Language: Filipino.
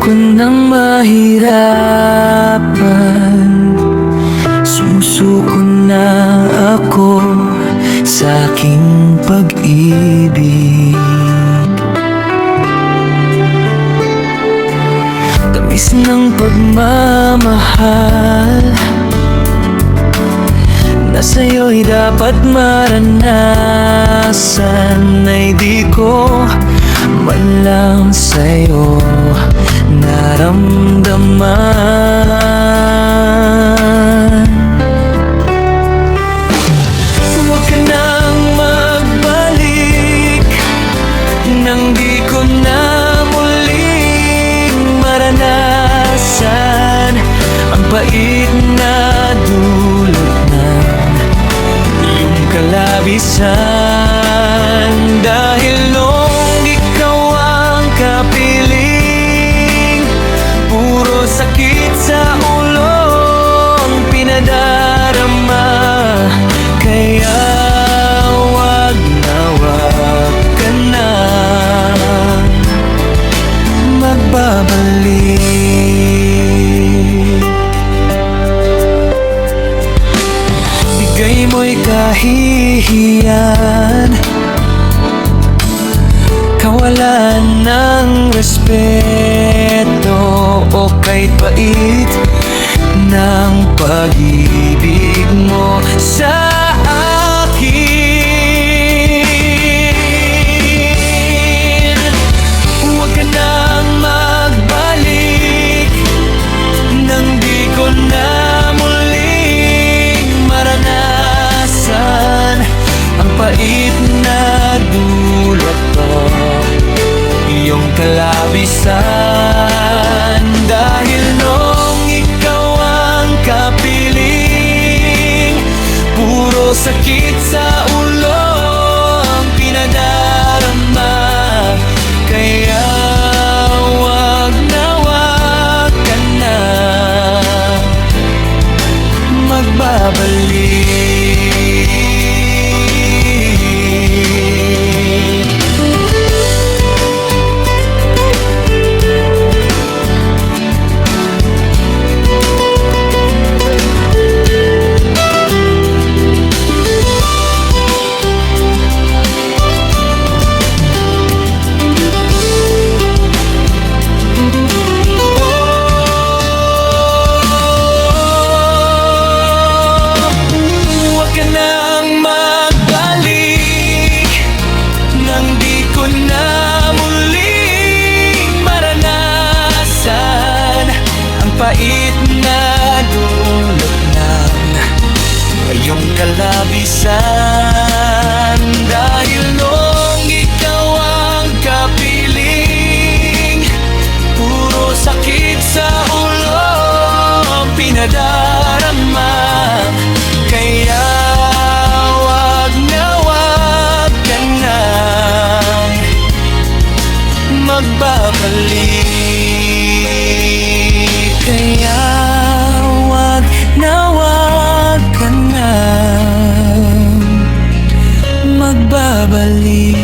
Ayoko nang mahirapan, sumusuko na ako sa aking pag-ibig. Tamis ng pagmamahal na sa'yo'y dapat maranasan, ay di ko man lang sa'yo naramdaman. Huwag ka nang magbalik nang di ko na muling maranasan ang pait na dulot ng iyong kalabisan. Dahil nung ikaw ang kapiling, puro sakit sa ulo ang pinadarama. Kaya wag na wag ka na magbabalik. Bigay mo'y kahihiyan, kawalan ng respeto, o kahit pait ng pag-ibig mo sa akin. Huwag ka nang magbalik nang di ko na muling maranasan ang pait na dulot ko iyong kalabisan. Dahil nung ikaw ang kapiling, puro sakit sa ulo ang pinadarama. Kaya wag na wag ka na magbabalik. Pait na dulot ng iyong kalabisan. Dahil nung ikaw ang kapiling, puro sakit sa ulo ang pinadarama. Kaya wag na wag ka nang magbabalik. Kaya wag na wag ka na magbabalik.